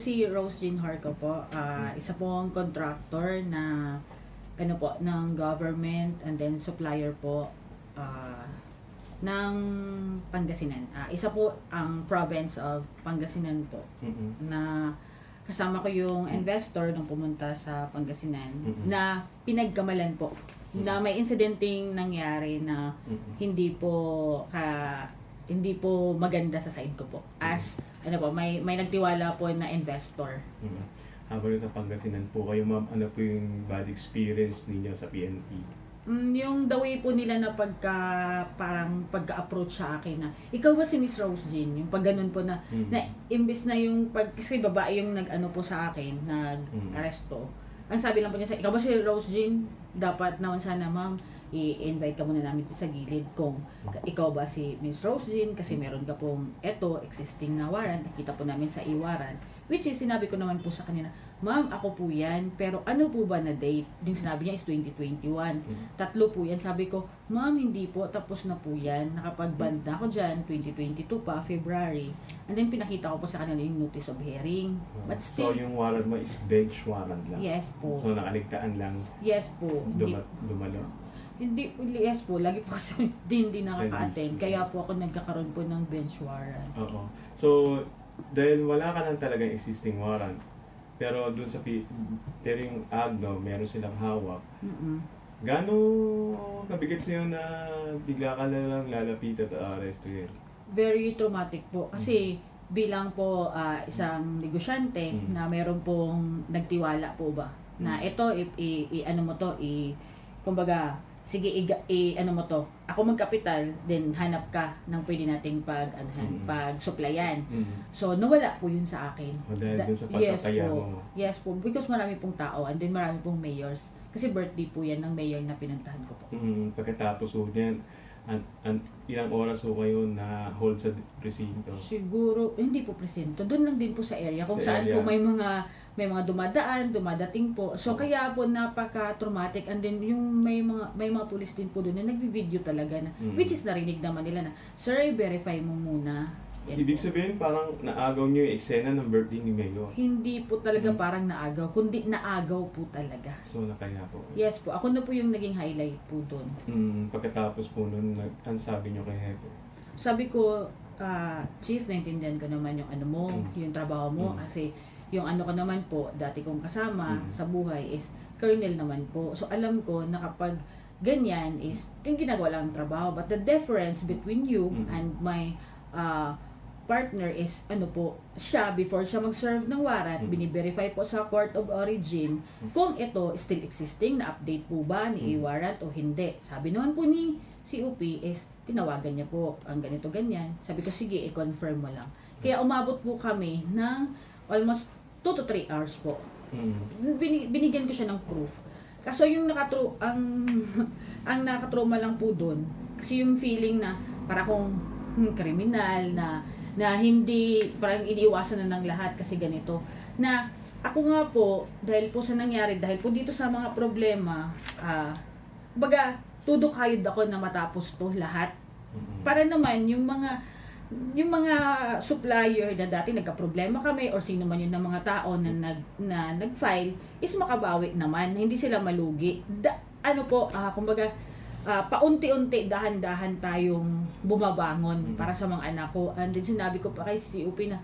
Si Rose Jean Harco po, isa pong contractor na ng government and then supplier po ng Pangasinan. Isa po ang province of Pangasinan po na kasama ko yung investor nung pumunta sa Pangasinan na pinagkamalan po na may incidenting nangyari na hindi po maganda sa side ko po. As may nagtiwala po na investor. Habang sa Pangasinan po kayo, ma'am, ano po yung bad experience ninyo sa PNP? Yung the way po nila na parang pagka-approach sa akin na, ikaw ba si Miss Rose Jean? Yung pag ganun po na imbis na yung kasi babae yung nag-ano po sa akin, nag-aresto. Ang sabi lang po niya ikaw ba si Rose Jean? Dapat naman sana, ma'am, i-invite ka muna namin sa gilid kung ikaw ba si Miss Rose Jean kasi meron ka pong existing na warrant, nakita po namin sa e-warrant, which is sinabi ko naman po sa kanila, ma'am, ako po yan, pero ano po ba na date? Yung sinabi niya is 2021. Tatlo po yan. Sabi ko, ma'am, hindi po, tapos na po yan. Nakapag-band na ako dyan, 2022 pa, February. And then pinakita ko po sa kanila yung notice of hearing. But still, so yung warrant mo is bench warrant lang? Yes po. So nakaligtaan lang? Yes po. Dumalo? Hindi, yes po. Lagi po kasi hindi nakaka-attend. Kaya po ako nagkakaroon po ng bench warrant. Oo. So, dahil wala ka lang talagang existing warrant, pero dun sa pero yung AGNO, meron silang hawak. Gaano nabigat sa'yo na bigla ka na lang lalapit at arrestuin? Very traumatic po. Kasi bilang po isang negosyante na meron pong nagtiwala po ba na ito, kumbaga, sige, ano mo to, ako magkapital, then hanap ka ng pwede nating pag-supplyan. So, nawala po yun sa akin. Dahil dun sa pagkakaya mo? Yes po, because marami pong tao, and then marami pong mayors. Kasi birthday po yan ng mayor na pinuntahan ko po. Pagkatapos po niyan, ilang oras po kayo na hold sa presinto? Siguro, hindi po presinto. Doon lang din po sa area. Kung saan po may mga dumadating po. So kaya po napaka-traumatic, and then yung may mga pulis din po doon na nagvi-video talaga na which is narinig naman nila na, sir, verify mo muna. Ibig sabihin parang naagaw niyo yung eksena ng birthday ni Mayor? Hindi po talaga parang naagaw, kundi naagaw po talaga. So nakaya po? Yes po, ako na po yung naging highlight po doon. Pagkatapos po nun, ang sabi niyo kay Hepe? Sabi ko, Chief, naintindihan ko naman yung ano mo, yung trabaho mo, kasi yung ano ko naman po, dati kong kasama sa buhay is colonel naman po. So alam ko na kapag ganyan is yung ginagawa lang ang trabaho. But the difference between you and my partner is siya before siya mag-serve ng warrant, bini-verify po sa court of origin kung ito still existing, na update po ba ni warrant o hindi. Sabi naman po ni COP is tinawagan niya po ang ganito ganyan. Sabi ko sige, i-confirm mo lang. Kaya umabot po kami ng almost 2 to 3 hours po. Binigyan ko siya ng proof. Kaso yung ang nakatrauma lang po doon, kasi yung feeling na para kung kriminal na hindi, parang iniiwasan na ng lahat kasi ganito. Na ako nga po, dahil po sa nangyari, dahil po dito sa mga problema, baga, tudok-hayod ako na matapos to lahat. Para naman yung mga supplier na dati nagka-problema kami or sino man yun ng mga tao na nag-file is makabawi naman, hindi sila malugi. Kumbaga, paunti-unti, dahan-dahan tayong bumabangon para sa mga anak ko. And then sinabi ko pa kay COP na,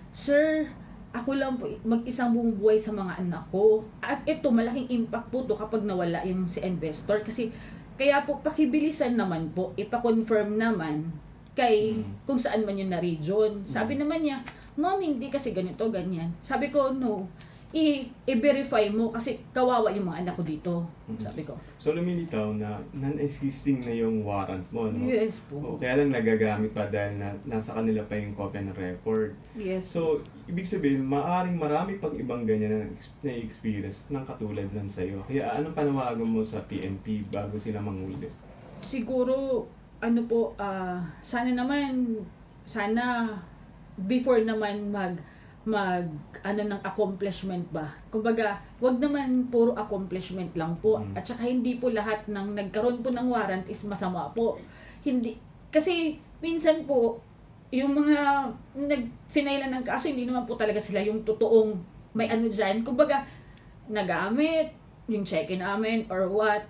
sir, ako lang po mag-isang bumubuhay sa mga anak ko. At ito, malaking impact po to kapag nawala yung si investor. Kasi kaya po pakibilisan naman po, ipa-confirm naman kay kung saan man yun na region. Sabi naman niya, ma'am, hindi kasi ganito, ganyan. Sabi ko, no, i-verify mo kasi kawawa yung mga anak ko dito. Sabi ko. So lumilitaw na non-existing na yung warrant mo, no? Yes po. Kaya lang nagagamit pa dahil nasa kanila pa yung copy ng record. Yes. So, ibig sabihin, marami pang ibang ganyan na experience ng katulad lang sa'yo. Kaya anong panawagan mo sa PNP bago sila manguli? Siguro, sana before naman ng accomplishment ba. Kumbaga, wag naman puro accomplishment lang po. At saka hindi po lahat ng nagkaroon po ng warrant is masama po. Hindi, kasi minsan po yung mga nag-finailan ng kaso, hindi naman po talaga sila yung totoong may ano dyan. Kumbaga, nagamit yung check-in namin or what.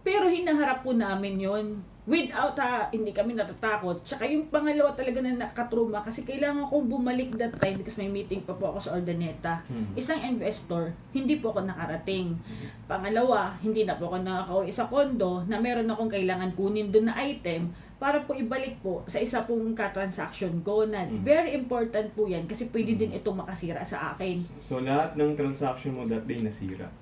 Pero hinaharap po namin yon without hindi kami natatakot. Tsaka yung pangalawa talaga na nakatruma kasi kailangan kong bumalik that time because may meeting pa po ako sa Ordaneta. Isang investor, hindi po ako nakarating. Pangalawa, hindi na po ako nakakauwi sa kondo na meron akong kailangan kunin doon na item para po ibalik po sa isa pong katransaction ko na very important po yan kasi pwede din itong makasira sa akin. So lahat ng transaction mo that day nasira?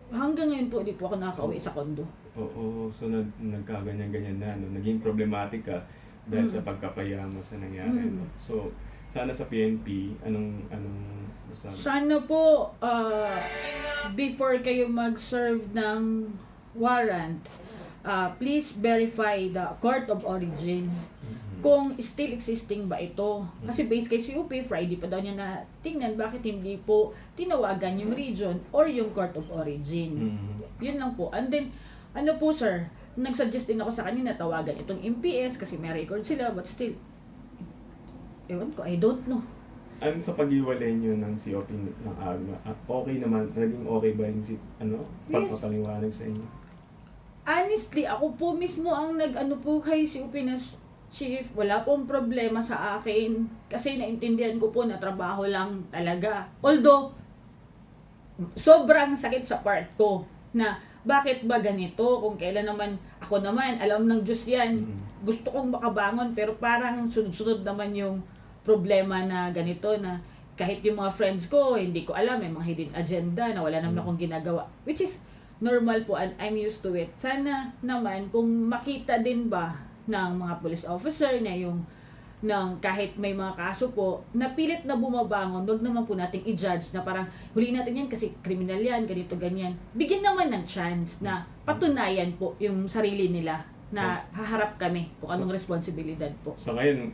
Hanggang ngayon po, hindi po ako nakakauwi sa kondo. Oo, so nagkaganyan-ganyan na, no? Naging problematic ka dahil sa pagkapayama sa nangyari. No? So, sana sa PNP, anong masabi? Sana po, before kayo mag-serve ng warrant, please verify the court of origin. Kung still existing ba ito. Kasi base kay CUP, Friday pa daw niya na tingnan bakit hindi po tinawagan yung region or yung court of origin. Yun lang po. And then, ano po sir, nagsuggest din ako sa kanina tawagan itong MPS kasi may record sila but still, ewan ko, I don't know. Ano sa pag-iwalay nyo ng COP ng AGNO? Okay naman, naging okay ba yung pagpapaliwanag sa inyo? Honestly, ako po mismo ang nag-ano po kay CUP na Chief, wala pong problema sa akin kasi naintindihan ko po na trabaho lang talaga. Although, sobrang sakit sa part ko na bakit ba ganito kung kailan naman, ako naman, alam ng Diyos yan, gusto kong makabangon pero parang sunod-sunod naman yung problema na ganito na kahit yung mga friends ko, hindi ko alam, may mga hidden agenda na wala naman akong ginagawa. Which is normal po and I'm used to it. Sana naman kung makita din ba ng mga police officer na yung kahit may mga kaso po, napilit na bumabangon, wag naman po nating i-judge na parang huli natin yan kasi kriminal yan, ganito, ganyan. Bigyan naman ng chance na patunayan po yung sarili nila na haharap kami kung anong responsibilidad po. So ngayon,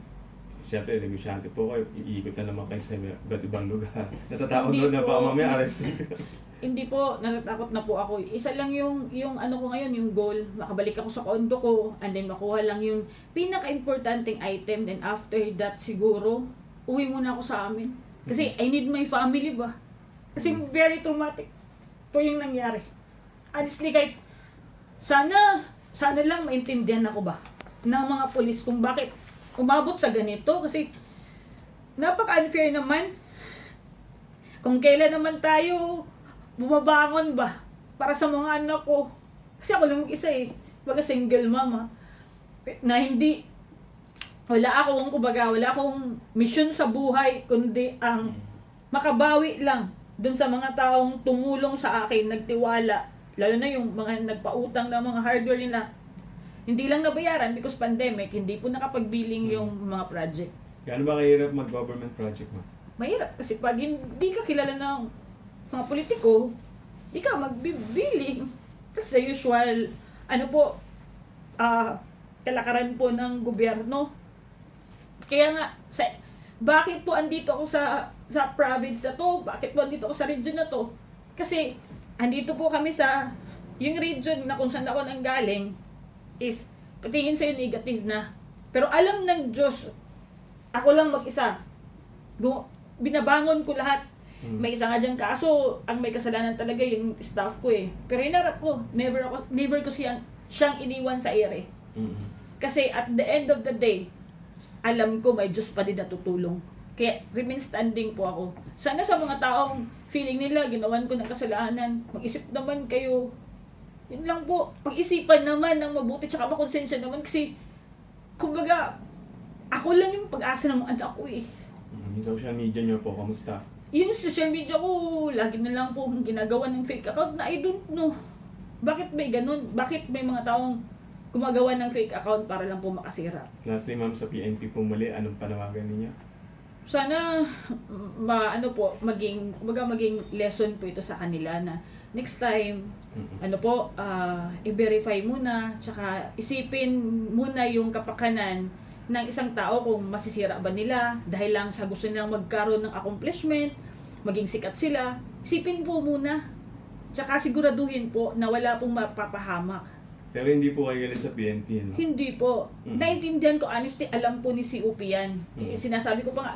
siyempre, negosyante po kayo, iikot na naman kayo sa iba't ibang lugar. Natatakot doon na ba mamaya arrestin? Hindi po, natatakot na po ako. Isa lang yung ano ko ngayon, yung goal, makabalik ako sa kondo ko, and then makuha lang yung pinaka-importanting item, then after that siguro, uwi muna ako sa amin. Kasi I need my family ba? Kasi very traumatic po yung nangyari. Honestly, kahit sana lang maintindihan ako ba ng mga polis kung bakit umabot sa ganito. Kasi napaka-unfair naman. Kung kailan naman tayo bumabangon ba para sa mga anak ko. Kasi ako lang isa baga single mama na hindi wala akong mission sa buhay kundi ang makabawi lang dun sa mga taong tumulong sa akin, nagtiwala, lalo na yung mga nagpautang ng mga hardware nila. Hindi lang nabayaran because pandemic, hindi po nakapagbiling yung mga project. Gaano ba kahirap mag-government project mo? Mahirap kasi pag hindi ka kilala ng mga politiko, di ka magbibiling. Kasi usual, kalakaran po ng gobyerno. Kaya nga, bakit po andito ako sa province na to? Bakit po andito ako sa region na to? Kasi, andito po kami sa, yung region na kung saan ako nanggaling, is, patingin sa'yo negative na. Pero alam ng Diyos, ako lang mag-isa. Binabangon ko lahat. May isa nga dyan kaso, ang may kasalanan talaga yung staff ko Pero hinarap ko, never ko siyang iniwan sa ere. Kasi at the end of the day, alam ko may Diyos pa din natutulong. Kaya remain standing po ako. Sana sa mga taong feeling nila, ginawan ko ng kasalanan, mag-isip naman kayo. Yun lang po, pag-isipan naman ng mabuti, tsaka makonsensya naman kasi, kumbaga, ako lang yung pag-asa ng mga anak ko Yung social media nyo po, kamusta? Yung social media ko, lagi na lang po ginagawa ng fake account na I don't know. Bakit may ganun? Bakit may mga taong gumagawa ng fake account para lang po makasira? Lastly, ma'am, sa PNP po muli, anong panawagan niya? Sana, maging lesson po ito sa kanila na next time, i-verify muna, tsaka isipin muna yung kapakanan ng isang tao kung masisira ba nila dahil lang sa gusto nilang magkaroon ng accomplishment, maging sikat sila. Isipin po muna. Tsaka siguraduhin po na wala pong mapapahamak Pero hindi po kayo galit sa PNP, no? Hindi po. Mm. Naintindihan ko, honestly, alam po ni COP yan. Mm. Sinasabi ko pa nga,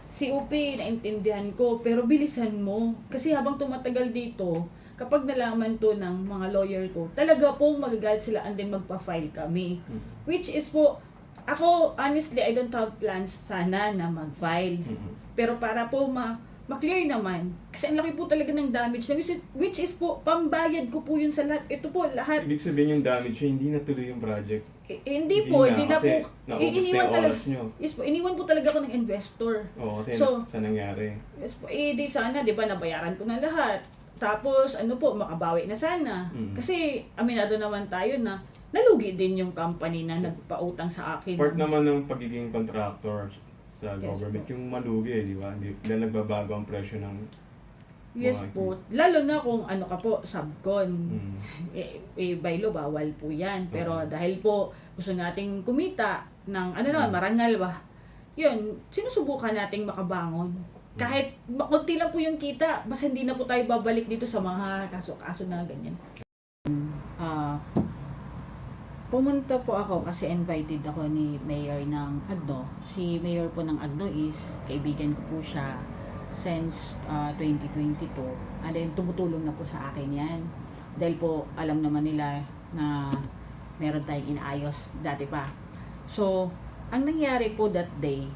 COP, naintindihan ko, pero bilisan mo. Kasi habang tumatagal dito, kapag nalaman to ng mga lawyer ko, talaga po magagalit sila and then magpa-file kami. Mm. Which is po, ako, honestly, I don't have plans sana na mag-file. Mm. Pero para po ma-clear naman, kasi ang laki po talaga ng damage na, which is po, pambayad ko po yun sa lahat. Ito po, lahat. Ibig sabihin yung damage nyo, hindi natuloy yung project. Hindi po, hindi na kasi po. naubos na Iniwan yung talaga, oras nyo. yes po, iniwan po talaga ako ng investor. Oo, kasi So, sa nangyari. Yes po, di sana, di ba, nabayaran ko na lahat. Tapos, ano po, makabawi na sana. Mm. Kasi, aminado naman tayo na, nalugi din yung company na nagpautang sa akin. Part naman ng pagiging contractor sa Yes government, po. yung malugi, di ba? Dahil nagbabago ang presyo ng... Yes mga- po, lalo na kung ano ka po, subcon. Mm. By law, bawal po yan. Pero Oo. dahil po, gusto nating kumita ng, ano naman, marangal ba? Yun, sinusubukan nating makabangon. Kahit konti lang po yung kita, basta hindi na po tayo babalik dito sa mga kaso-kaso na ganyan. Pumunta po ako kasi invited ako ni Mayor ng Agno. Si Mayor po ng Agno is, kaibigan ko po siya since 2022. And then, tumutulong na po sa akin yan. Dahil po, alam naman nila na meron tayong inaayos dati pa. So, ang nangyari po that day,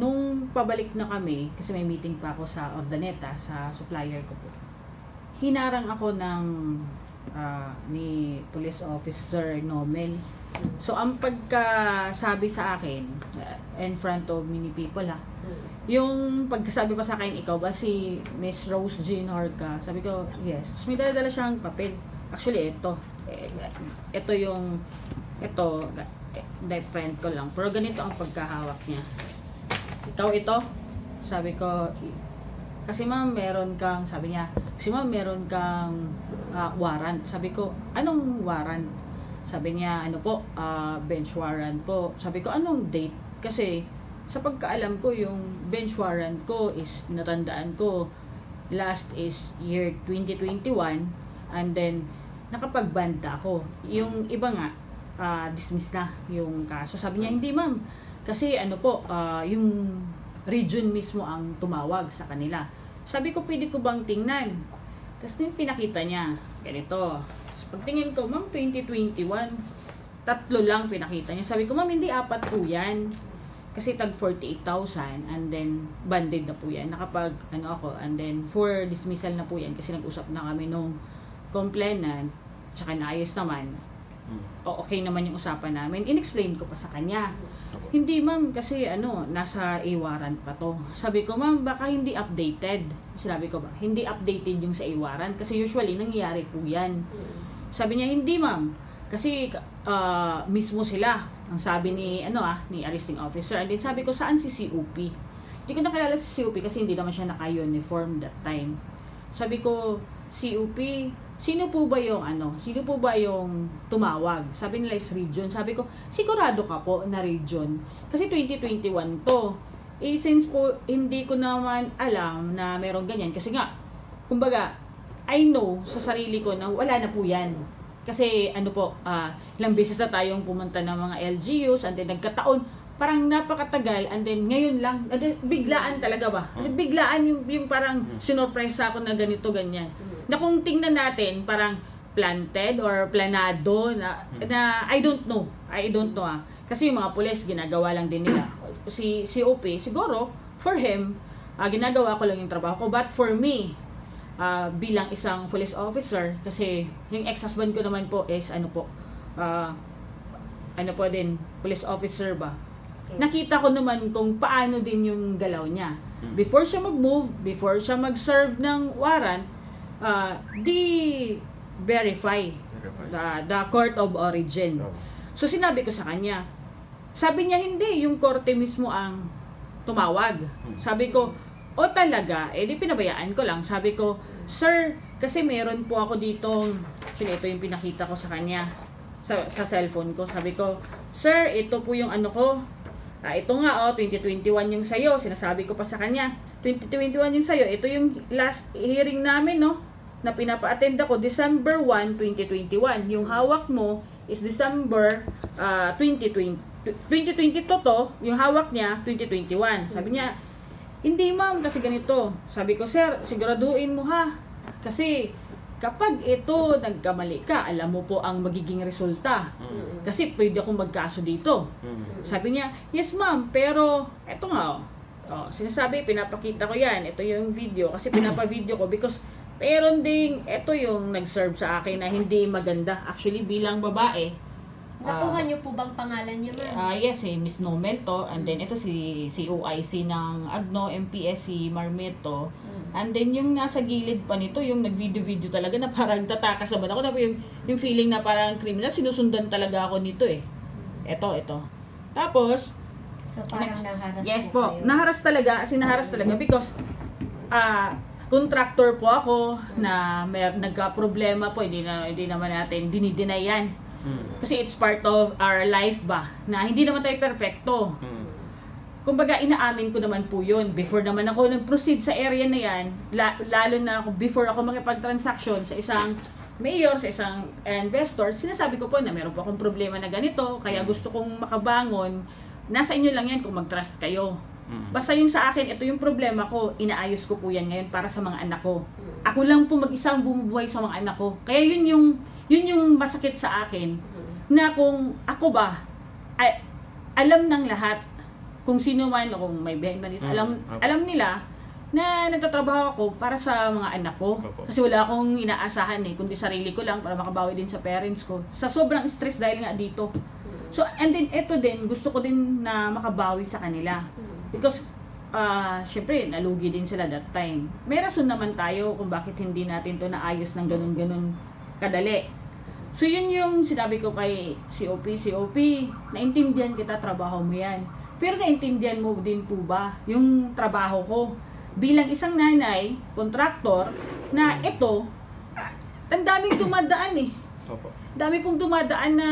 nung pabalik na kami, kasi may meeting pa ako sa Ordaneta, sa supplier ko po, hinarang ako ng ni Police Officer Nomel. So, ang pagkasabi sa akin, in front of many people yung pagkasabi pa sa akin, ikaw ba si Miss Rose Jean Horca? Sabi ko, yes. Tapos may dala siyang papel. Actually, ito yung, friend ko lang. Pero ganito ang pagkahawak niya. Ikaw ito? Sabi ko, kasi ma'am, meron kang, sabi niya, meron kang warrant. Sabi ko, anong warrant? Sabi niya, ano po, bench warrant po. Sabi ko, anong date? Kasi, sa pagkaalam ko, yung bench warrant ko is, natandaan ko, last is year 2021, and then, nakapagbanta ako. Yung iba nga, dismiss na yung kaso. Sabi niya, hindi ma'am, kasi ano po, yung region mismo ang tumawag sa kanila. Sabi ko, pwede ko bang tingnan? Tapos yung pinakita niya, ganito. Tapos pagtingin ko, ma'am, 2021, 3 lang pinakita niya. Sabi ko, ma'am, hindi 4 po yan. Kasi tag 48,000 and then banded na po yan. Nakapag, and then for dismissal na po yan kasi nag-usap na kami nung complainant, tsaka naayos naman. Okay naman yung usapan namin. In-explain ko pa sa kanya. Hindi ma'am, kasi nasa A-warrant pa to. Sabi ko, ma'am, baka hindi updated. Sinabi ko ba, hindi updated yung sa A-warrant kasi usually nangyayari po yan. Sabi niya, hindi ma'am, kasi mismo sila. Ang sabi ni arresting officer. And then sabi ko, saan si COP? Hindi ko nakilala si COP kasi hindi naman siya naka-uniform that time. Sabi ko, COP, sino po ba yung tumawag? Sabi nila is region. Sabi ko, sigurado ka po na region. Kasi 2021 to. Since po, hindi ko naman alam na merong ganyan. Kasi nga, kumbaga, I know sa sarili ko na wala na po yan. Kasi ilang beses na tayong pumunta ng mga LGUs and then nagkataon, parang napakatagal and then ngayon lang, biglaan talaga ba? Kasi biglaan yung parang sinurpresa ako na ganito, ganyan. Na kung tingnan natin, parang planted or planado na I don't know. Kasi yung mga pulis, ginagawa lang din nila. Si OP, siguro, for him, ginagawa ko lang yung trabaho ko. But for me, bilang isang police officer, kasi yung ex-husband ko naman po is police officer ba? Nakita ko naman kung paano din yung galaw niya. Before siya mag-move, before siya mag-serve ng warrant, verify the court of origin. So sinabi ko sa kanya, sabi niya hindi, yung korte mismo ang tumawag. Sabi ko, o talaga, di pinabayaan ko lang. Sabi ko, sir, kasi meron po ako ditong, actually ito yung pinakita ko sa kanya, sa cellphone ko. Sabi ko, sir, ito po yung ko. Ito nga, 2021 yung sayo. Sinasabi ko pa sa kanya, 2021 yung sayo. Ito yung last hearing namin, na pinapa-attend ako, December 1, 2021. Yung hawak mo is December 2022 to, yung hawak niya 2021. Sabi niya, hindi ma'am, kasi ganito. Sabi ko, sir, siguraduhin mo ha. Kasi kapag ito nagkamali ka, alam mo po ang magiging resulta. Kasi pwede akong magkaso dito. Sabi niya, yes ma'am, pero eto nga sinasabi, pinapakita ko yan. Ito yung video, kasi pinapa-video ko because meron ding, ito yung nag-serve sa akin na hindi maganda. Actually, bilang babae, Nakuha niyo po bang pangalan niyo, ma'am? yes, Miss Nomel to. And then ito si OIC ng Agno, MPS, si Marmeto. And then yung nasa gilid pa nito, yung nag-video talaga na parang tatakas naman ako. Yung feeling na parang criminal, sinusundan talaga ako nito eh. Ito. Tapos, So parang naharas yes po po, kayo. naharas talaga because contractor po ako na nagka-problema po, hindi naman natin dinideny yan. Kasi it's part of our life ba, na hindi naman tayo perfecto. Kumbaga, inaamin ko naman po yun. Before naman ako nag-proceed sa area na yan, lalo na ako, before ako makipag-transaction sa isang mayor, sa isang investor, sinasabi ko po na meron po akong problema na ganito, kaya gusto kong makabangon. Nasa inyo lang yan kung mag-trust kayo. Basta yung sa akin, ito yung problema ko, inaayos ko po yan ngayon para sa mga anak ko. Ako lang po mag-isa ang bumubuhay sa mga anak ko. Kaya yun yung masakit sa akin, na kung ako ba, alam ng lahat, kung sino man, o kung may behind man dito, alam nila na nagtatrabaho ako para sa mga anak ko. Kasi wala akong inaasahan kundi sarili ko lang para makabawi din sa parents ko. Sa sobrang stress dahil nga dito. So, and then ito din, gusto ko din na makabawi sa kanila. Because, syempre, nalugi din sila that time. May rason naman tayo kung bakit hindi natin to naayos ng ganun-ganun kadali. So, yun yung sinabi ko kay COP, naintindihan kita, trabaho mo yan. Pero naintindihan mo din po ba yung trabaho ko? Bilang isang nanay, kontraktor, na ito, ang daming dumadaan Dami pong dumadaan na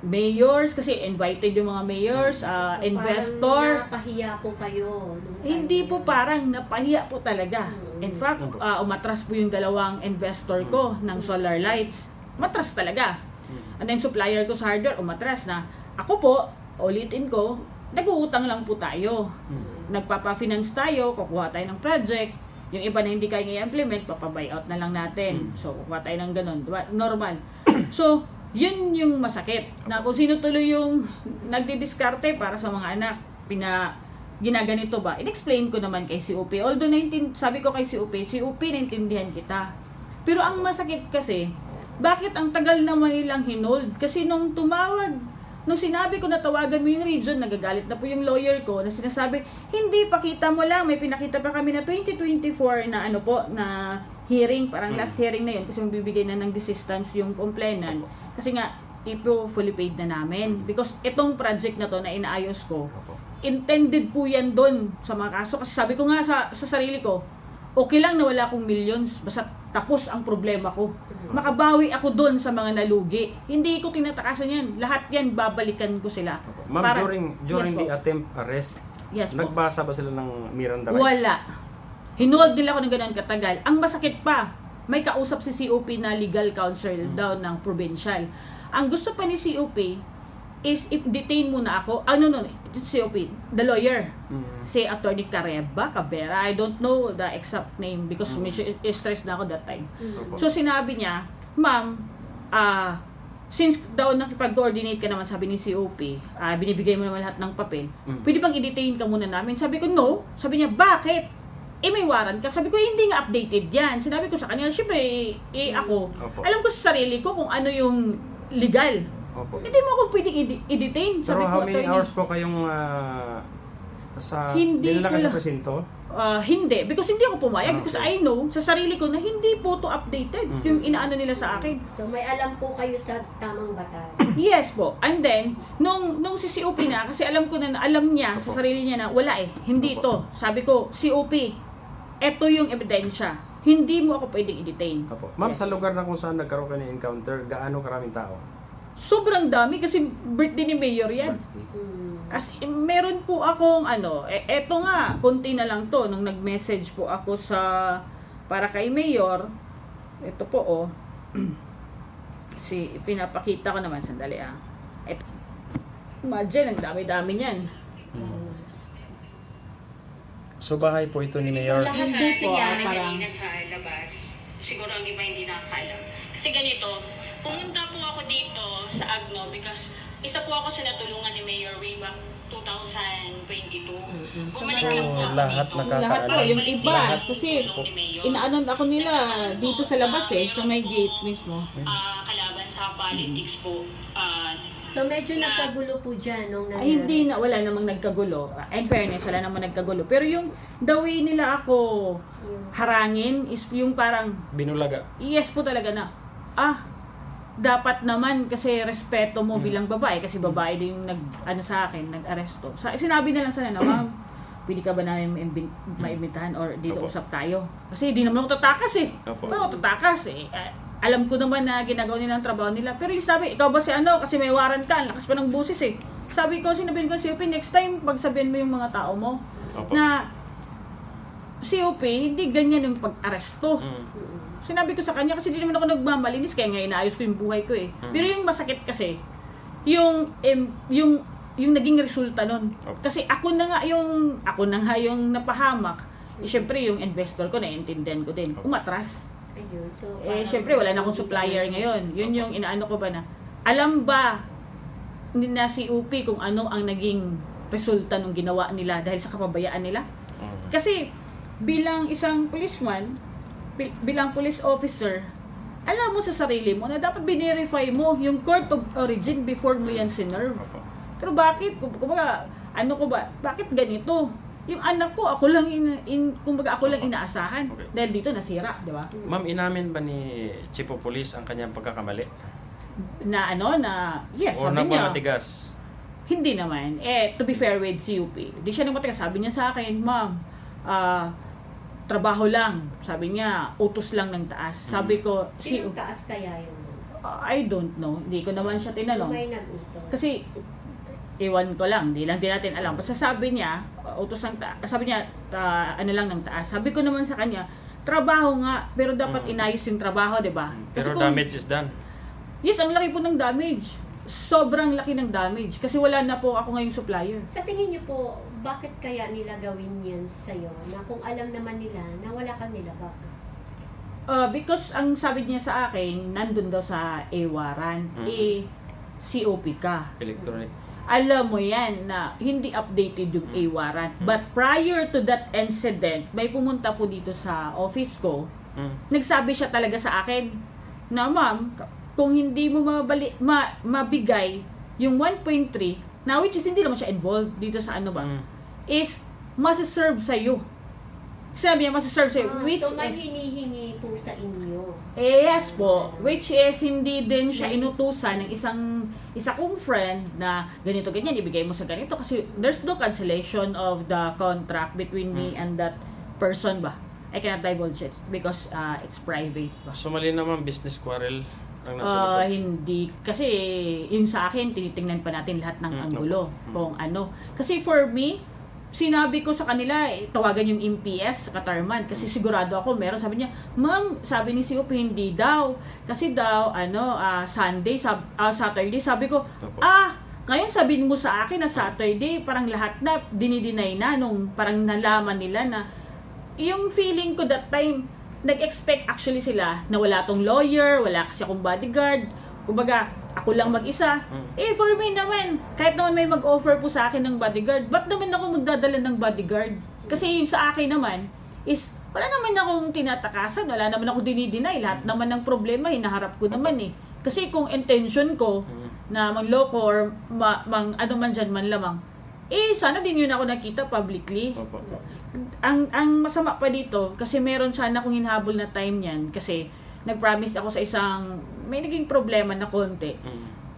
mayors, kasi invited yung mga mayors, investor. Parang napahiya po kayo. Hindi po, parang napahiya po talaga. In fact, umatras po yung dalawang investor ko ng solar lights. Matras talaga. And then supplier ko sa hardware, umatras na. Ako po, ulitin ko, nag-uutang lang po tayo. Nagpapa-finance tayo, kukuha tayo ng project. Yung iba na hindi kaya i-implement, papabuyout na lang natin. So, kukuha tayo ng ganun. Diba? Normal. So, yun yung masakit. Na kung sino tuloy yung nagdidiskarte para sa mga anak, ginaganito ba? In-explain ko naman kay COP. Although, sabi ko kay COP, naintindihan kita. Pero ang masakit kasi, bakit ang tagal naman nilang hinold? Kasi nung tumawag, nung sinabi ko na tawagan mo yung region, nagagalit na po yung lawyer ko na sinasabi, hindi, pakita mo lang, may pinakita pa kami na 2024 na na hearing, parang last hearing na yun kasi magbibigay na ng desistance yung complainant. Kasi nga, ipo fully paid na namin. Because itong project na to na inaayos ko, intended po yan doon sa mga kaso. Kasi sabi ko nga sa sarili ko, okay lang na wala akong millions, basta tapos ang problema ko. Makabawi ako doon sa mga nalugi. Hindi ko tinatakasan yan. Lahat yan, babalikan ko sila. Ma'am, during the attempt arrest, nagbasa ba sila ng Miranda rights? Wala. Hinold nila ako ng ganun katagal. Ang masakit pa, may kausap si COP na legal counsel daw ng provincial. Ang gusto pa ni COP is detain muna ako. COP, the lawyer. Si Attorney Cabera. I don't know the exact name because stressed na ako that time. So sinabi niya, ma'am, since daw nakipag-coordinate ka naman, sabi ni COP, binibigay mo naman lahat ng papel, pwede bang i-detain ka muna namin? Sabi ko, no. Sabi niya, bakit? May warrant ka. Sabi ko, hindi nga updated yan. Sinabi ko sa kanya, syempre, ako, alam ko sa sarili ko kung ano yung legal. Hindi mo ako pwedeng i-detain. Pero how many hours po kayong dinala ka sa presinto? Hindi. Because hindi ako pumayag. Because I know sa sarili ko na hindi po to updated. Yung inaano nila sa akin. So may alam po kayo sa tamang batas? Yes po. And then, nung si COP na, kasi alam ko na, alam niya sa sarili niya na wala hindi to. Sabi ko, COP, eto yung ebidensya. Hindi mo ako pwedeng i-detain. Ma'am, sa lugar na kung saan nagkaroon ka ng encounter, gaano karaming tao? Sobrang dami kasi birthday ni Mayor yan. As meron po akong eto nga, konti na lang to nung nag-message po ako para kay Mayor. Ito po pinapakita ko naman, sandali Ito. Imagine, ang dami-dami niyan. So bahay po ito ni Mayor. So, lahat po Hindi po, sila. parang- sa labas. Siguro ang iba hindi nakakaalam. Kasi ganito, pumunta po ako dito sa Agno because isa po ako sa natulungan ni Mayor way back 2022. Bumalik So, lang po ako lahat dito. nakakaalam. Lahat po, yung iba. Lahat. Kasi Tulong ni Mayor. inaanon ako nila dito sa labas sa may gate mismo. Kalaban sa politics po. So medyo nagkagulo po dyan nung Ay, hindi na, wala namang nagkagulo. In fairness, wala namang nagkagulo. Pero yung the way nila ako harangin is yung parang, Binulaga. yes po talaga na, dapat naman kasi respeto mo bilang babae, kasi babae din yung sa akin, nag-aresto. Sinabi na lang sana na, ma'am, pwede ka ba namin maimbitahan or dito Opo. usap tayo? Kasi di naman ako tatakas Opo. Paano ako tatakas alam ko naman na ginagawa nila ang trabaho nila. Pero yung sabi, ikaw ba si kasi may warrant ka, ang lakas pa ng busis Sabi ko, sinabihin ko si UP, next time, pagsabihin mo yung mga tao mo, Opo. na si UP, hindi ganyan yung pag-aresto. Mm. Sinabi ko sa kanya, kasi di naman ako nagmamalinis, kaya nga inaayos ko yung buhay ko Pero yung masakit kasi, yung naging resulta nun. Opo. Kasi ako na nga yung napahamak. Siyempre, yung investor ko, naiintindihan ko din. Umatras. Ayun, so Siyempre, wala na akong supplier ngayon. Yun yung inaano ko ba na, alam ba ni na si UP kung ano ang naging resulta ng ginawa nila dahil sa kapabayaan nila? Kasi, bilang isang policeman, bilang police officer, alam mo sa sarili mo na dapat binirify mo yung court of origin before mo yan sinerve. Opo. Pero bakit? Bakit ganito? Yung anak ko, ako lang ako lang inaasahan. Okay. Dahil dito nasira, di ba? Ma'am, inamin ba ni Chief of Police ang kanyang pagkakamali? Yes, O sabi niya. matigas? Hindi naman. To be fair with CUP, di siya nang matigas. Sabi niya sa akin, ma'am, trabaho lang. Sabi niya, utos lang ng taas. Sabi ko, Sinong taas kaya yun? I don't know. Hindi ko naman siya So tinanong. may nag-utos. Kasi, iwan ko lang, di natin alam. Basta sabi niya, utos ng taas, sabi niya, ano lang ng taas. Sabi ko naman sa kanya, trabaho nga, pero dapat inayos yung trabaho, di ba? Kasi Pero kung- damage is done. Yes, ang laki po ng damage. Sobrang laki ng damage. Kasi wala na po ako ngayong supplier. Sa tingin niyo po, bakit kaya nila gawin yan sa'yo? Na kung alam naman nila na wala kang nilabak? Because ang sabi niya sa akin, nandun daw sa A-Warrant, COP ka. Electronic. Alam mo yan na hindi updated yung A-Warrant. But prior to that incident, may pumunta po dito sa office ko, nagsabi siya talaga sa akin na, ma'am, kung hindi mo mabigay yung 1.3, na which is hindi naman siya involved dito sa is masiserve sa'yo. Sabi niya, masiserve sa'yo, which so may is, hinihingi po sa inyo. yes po, which is hindi din siya inutusan ng isa kong friend na ganito ganyan ibigay mo sa ganito kasi there's no cancellation of the contract between me and that person ba. I cannot divulge it because it's private ba. So mali naman business quarrel ang nasa likod. Hindi kasi yun sa akin tinitingnan pa natin lahat ng anggulo Opo. kung ano. Kasi for me, sinabi ko sa kanila, tawagan yung MPS sa Katarman kasi sigurado ako meron. Sabi niya, ma'am, sabi ni COP hindi daw. Kasi daw, Saturday. Sabi ko, Opo. ngayon sabihin mo sa akin na Saturday, parang lahat na dinideny na nung parang nalaman nila na yung feeling ko that time, nag-expect actually sila na wala tong lawyer, wala kasi akong bodyguard. Kumbaga, ako lang mag-isa. For me naman, kahit naman may mag-offer po sa akin ng bodyguard, ba't naman ako magdadala ng bodyguard? Kasi yung sa akin naman, is wala naman akong tinatakasan, wala naman ako dinideny. Lahat naman ng problema, hinaharap ko naman Kasi kung intention ko na mangloko or ano man dyan man lamang, sana din yun ako nakita publicly. Opo. Ang masama pa dito, kasi meron sana akong hinahabol na time niyan, kasi nag-promise ako sa may naging problema na konti.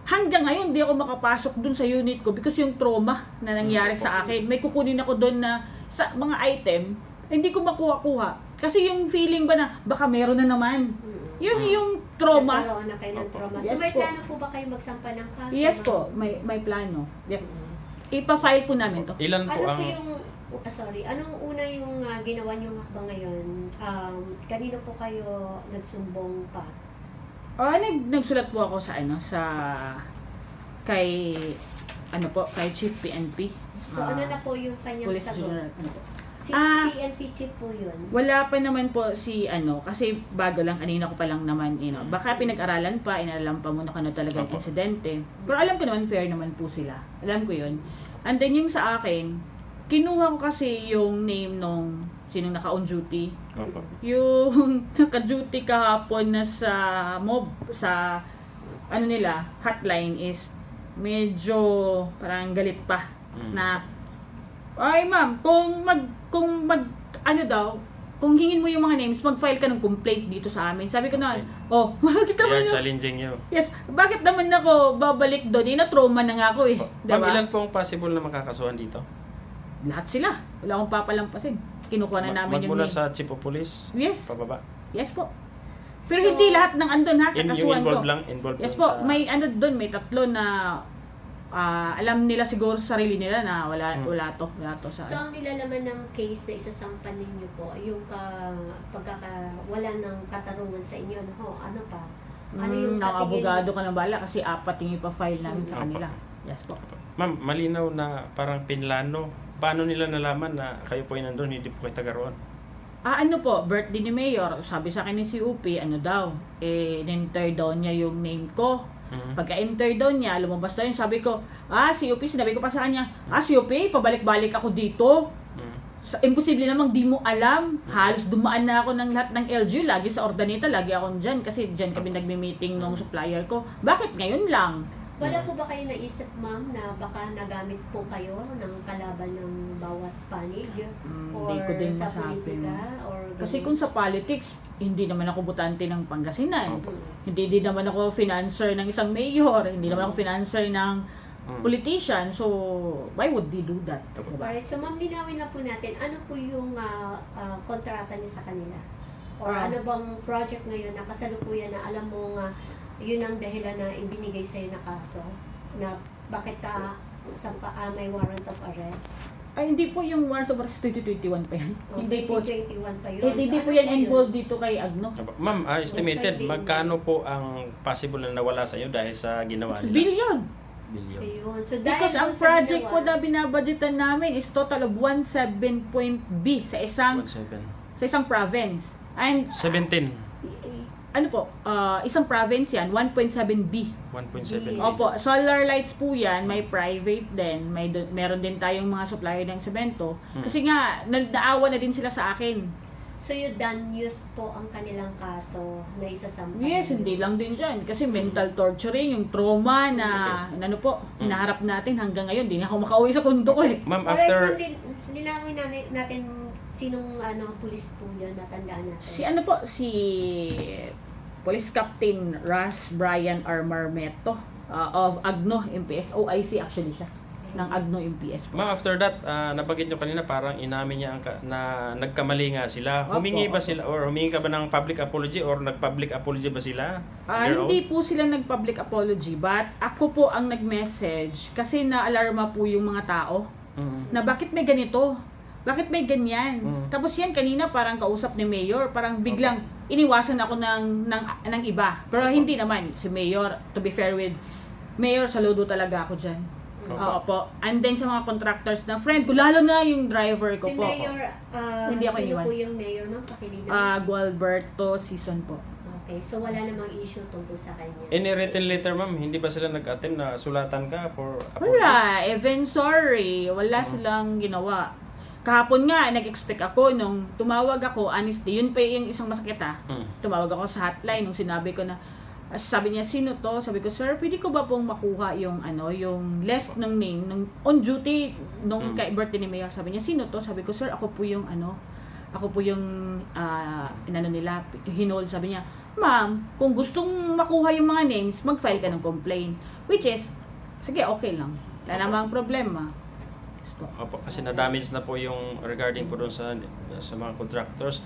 Hanggang ngayon, di ako makapasok dun sa unit ko because yung trauma na nangyari sa akin, may kukunin ako dun na sa mga item, hindi ko makuha-kuha. Kasi yung feeling ba na, baka meron na naman. Yung trauma. Nagkaroon na kayo ng trauma. So Yes may po. plano po ba kayo magsampa ng kaso? Yes po, may plano. Yes. Ipa-file po namin to. Ilan po Ano ang po yung, anong una yung ginawa niyo ba ngayon? Kanino po kayo nagsumbong pa? Nagsulat po ako sa kay kay Chief PNP. So ano na po yung kanyang Police sagot? General. Si Ah. PNP chief po yun. Wala pa naman po kasi bago lang, kanina ko pa lang naman, baka pinag-aralan pa, inalam pa muna kung ano talaga yung Opo. insidente. Pero alam ko naman, fair naman po sila. Alam ko yun. And then yung sa akin, kinuha ko kasi yung name nung sinong naka-on duty. Opo. Yung naka-duty kahapon na sa sa hotline is medyo parang galit pa na ay ma'am, kung hingin mo yung mga names, mag-file ka ng complaint dito sa amin. Sabi ko na, bakit They naman are challenging you. Yes, bakit naman ako babalik doon? Na-trauma na nga ako eh. Ma'am, Diba? ilan pong possible na makakasuhan dito? Lahat sila. Wala akong papalampasin. Kinukuha na namin yung Magmula name. sa Chief of Police, Yes. pababa. Yes po. Pero So, hindi lahat ng andun ha, Yung kakasuhan ko. involved lang, involved Yes dun po, sa... may doon, may tatlo na alam nila siguro sa sarili nila na wala to sa So ang nilalaman ng case na isasampan ninyo po, yung wala ng katarungan sa inyo, ano pa? Ano yung sa tingin abogado mo? ka na bala kasi apat yung ipa-file namin sa Opo. kanila. Yes po. Ma'am, malinaw na parang pinlano. Paano nila nalaman na kayo po ay nandun, hindi po kayo taga roon? Birthday ni Mayor, sabi sa akin ni CUP, in-enter daw niya yung name ko. Pagka-enter daw niya, lumabas daw yun, sabi ko, CUP, sinabi ko pa sa kanya, CUP, pabalik-balik ako dito. Imposible namang di mo alam. Halos dumaan na ako ng lahat ng LGU, lagi sa Ordaneta, lagi ako dyan, kasi dyan kami nagme-meeting ng supplier ko. Bakit ngayon lang? Wala po ba kayo naisip, ma'am, na baka nagamit po kayo ng kalaban ng bawat panig? Or Hindi ko din sa masabi. politika? Or Kasi ganun? kung sa politics, hindi naman ako butante ng Pangasinan. Opo. Hindi din naman ako financer ng isang mayor. Hindi naman ako financer ng politician. So, why would they do that? Diba? Alright, so ma'am, linawin na po natin, ano po yung kontrata niyo sa kanila? Or ano bang project ngayon na kasalukuyan na alam mo nga yun ang dahilan na ibinigay sa'yo na kaso? Na bakit ka may warrant of arrest? Ay, hindi po yung warrant of arrest 2021 pa yan. O, Hindi po. 2021 pa yun. Hindi So, po ano yan yun? involved dito kay Agno. Ma'am, estimated, Yes, magkano po ang possible na nawala sa iyo dahil sa ginawa It's nila? billion. Billion. Ayun. So, dahil Because ang dun sa project ginawa- po na binabudgetan namin is total of 17.B sa isang 1.7. province. And 17. isang province yan, 1.7B. 1.7. Opo, solar lights po yan, may private din, meron din tayong mga supplier ng semento. Kasi nga, naawa na din sila sa akin. So, you done use po ang kanilang kaso na isasampan? Yes, hindi lang din dyan. Kasi mental torturing, yung trauma na, hinaharap natin hanggang ngayon. Hindi na ako makauwi sa kundo ko eh. Ma'am, Alright, after... linawin natin sinong pulis po yun, natandaan natin. Si Police Captain Ras Brian R. Marmeto of Agno MPS. OIC actually siya ng Agno MPS po. Ma'am, after that, nabanggit nyo kanina parang inamin niya na nagkamali nga sila. Opo, Humingi ba opo. sila or humingi ka ba ng public apology or nag-public apology ba sila? Their own? Hindi po sila nag-public apology, but ako po ang nag-message kasi na-alarma po yung mga tao na bakit may ganito? Bakit may ganyan? Tapos yan kanina parang kausap ni Mayor, parang biglang iniwasan ako ng iba. Pero hindi naman si Mayor, to be fair with Mayor, saludo talaga ako diyan. Opo. And then sa mga contractors na friend ko, lalo na yung driver ko Si po. Mayor, Hindi ako sino iniwan. po yung mayor ng Pakilinan? Gualberto Season po. Okay, so wala namang issue tungkol sa kanya. Any written letter, ma'am, hindi ba sila nag-attempt na sulatan ka for apology? Wala, even sorry. Wala silang ginawa. Kahapon nga, nag-expect ako nung tumawag ako, honestly, yun pa yung isang masakit Tumawag ako sa hotline nung sinabi ko na, sabi niya, sino to? Sabi ko, sir, pwede ko ba pong makuha yung yung list ng name, ng on duty, nung kay birthday ni Mayor? Sabi niya, sino to? Sabi ko, sir, ako po yung nila, hinold. Sabi niya, ma'am, kung gustong makuha yung mga names, mag-file ka ng complaint. Which is, sige, okay lang. Wala namang problema. Opo, kasi na-damage na po yung regarding po doon sa mga contractors.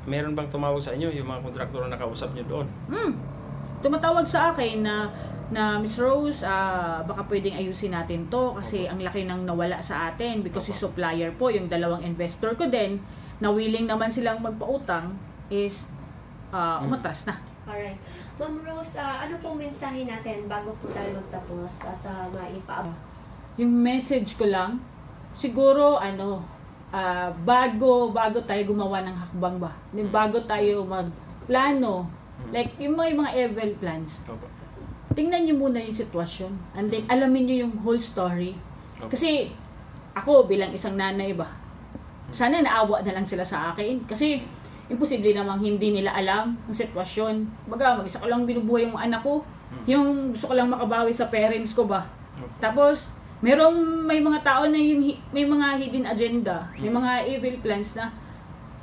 Meron bang tumawag sa inyo yung mga contractor na nakausap niyo doon? Tumatawag sa akin na Miss Rose, baka pwedeng ayusin natin to kasi ang laki nang nawala sa atin because si supplier po, yung dalawang investor ko din, na willing naman silang magpautang is umatras na. Alright. Ma'am Rose, ano pong mensahe natin bago po tayo magtapos at maipaabot? Yung message ko lang, siguro bago tayo gumawa ng hakbang ba, bago tayo magplano, like yung mga evil plans, Opo. tingnan nyo muna yung sitwasyon and then alamin nyo yung whole story. Opo. Kasi ako bilang isang nanay ba, sana naawa na lang sila sa akin kasi imposible namang hindi nila alam ang sitwasyon. Baga, mag-isa ko lang binubuhay yung anak ko, yung gusto ko lang makabawi sa parents ko ba. Tapos, may mga tao na may mga hidden agenda, may mga evil plans na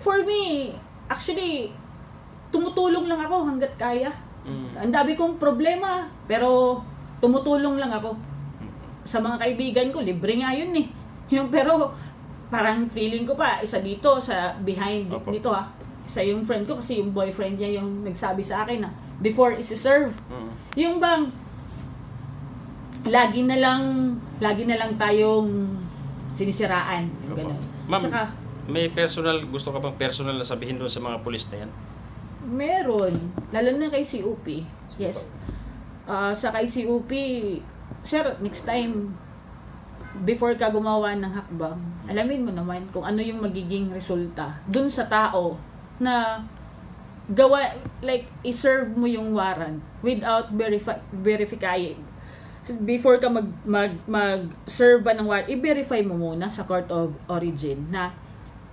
for me, actually, tumutulong lang ako hanggat kaya. Ang dami kong problema, pero tumutulong lang ako. Sa mga kaibigan ko, libre nga yun eh. Pero parang feeling ko pa, isa dito sa behind Opo. dito isa yung friend ko kasi yung boyfriend niya yung nagsabi sa akin na before isi-serve. Yung bang lagi na lang tayong sinisiraan. Yung Opo. ganun. Ma'am, Tsaka, may gusto ka bang personal na sabihin doon sa mga pulis na yan? meron. Lalo na kay COP. Yes. Sa kay COP, sir, next time, before ka gumawa ng hakbang, alamin mo naman kung ano yung magiging resulta dun sa tao na i-serve mo yung warrant without verifying. Before ka mag-serve ba ng warrant, i-verify mo muna sa court of origin na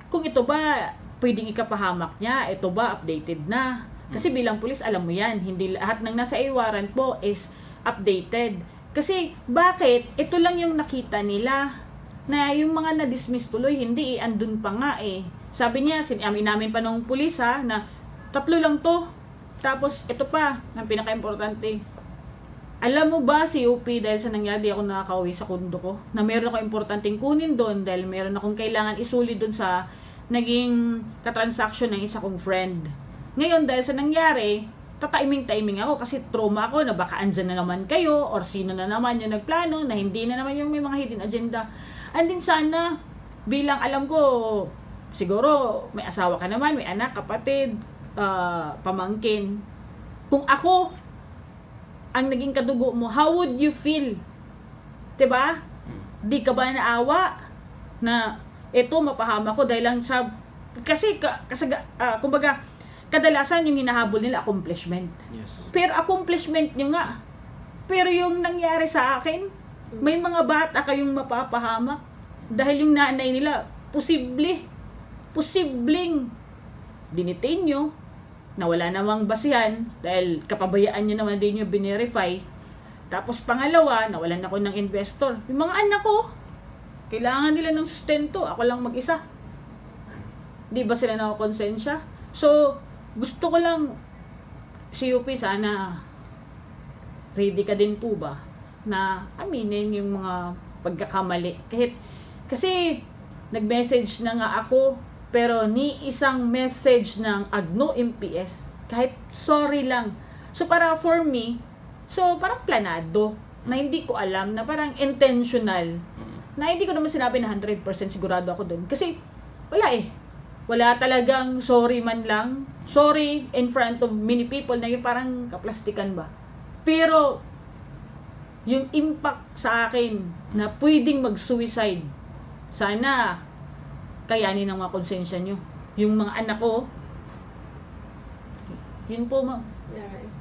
kung ito ba pwedeng ikapahamak niya, ito ba updated na. Kasi bilang pulis, alam mo yan, hindi lahat ng nasa warrant mo is updated. Kasi bakit? Ito lang yung nakita nila na yung mga na-dismiss tuloy, hindi andun pa nga eh. Sabi niya, amin namin pa nung pulis na 3 lang to. Tapos ito pa, ang pinaka-importante. Alam mo ba si UP dahil sa nangyari ako nakakauwi sa kundo ko na meron ako importanteng kunin doon dahil meron akong kailangan isuli doon sa naging katransaksyon ng isa kong friend. Ngayon dahil sa nangyari, tatiming-timing ako kasi trauma ako na baka andyan na naman kayo or sino na naman yung nagplano na hindi na naman yung may mga hidden agenda. And din sana, bilang alam ko, siguro may asawa ka naman, may anak, kapatid, pamangkin. Kung ako ang naging kadugo mo, how would you feel? 'Di ba? Di ka ba naawa na eto mapahama ko dahil lang sa kumbaga kadalasan yung hinahabol nila accomplishment. Yes. Pero accomplishment nyo nga. Pero yung nangyari sa akin, may mga bata kayong mapapahamak dahil yung nanay nila posibleng dinitain nyo na wala namang basihan dahil kapabayaan nyo naman din yung binerify. Tapos pangalawa, nawalan ako ng investor. Yung mga anak ko, kailangan nila ng sustento. Ako lang mag-isa. Di ba sila nakakonsensya? So, gusto ko lang, COP, sana ready ka din po ba na aminin yung mga pagkakamali. Kasi nag-message na nga ako, pero ni isang message ng Agno MPS, kahit sorry lang. So, para for me, parang planado, na hindi ko alam, na parang intentional, na hindi ko naman sinabi na 100% sigurado ako doon. Kasi, wala eh. Wala talagang sorry man lang. Sorry in front of many people na yung parang kaplastikan ba. Pero, yung impact sa akin na pwedeng mag-suicide, sana kayanin ng mga konsensya nyo. Yung mga anak ko, yun po, ma'am. Alright.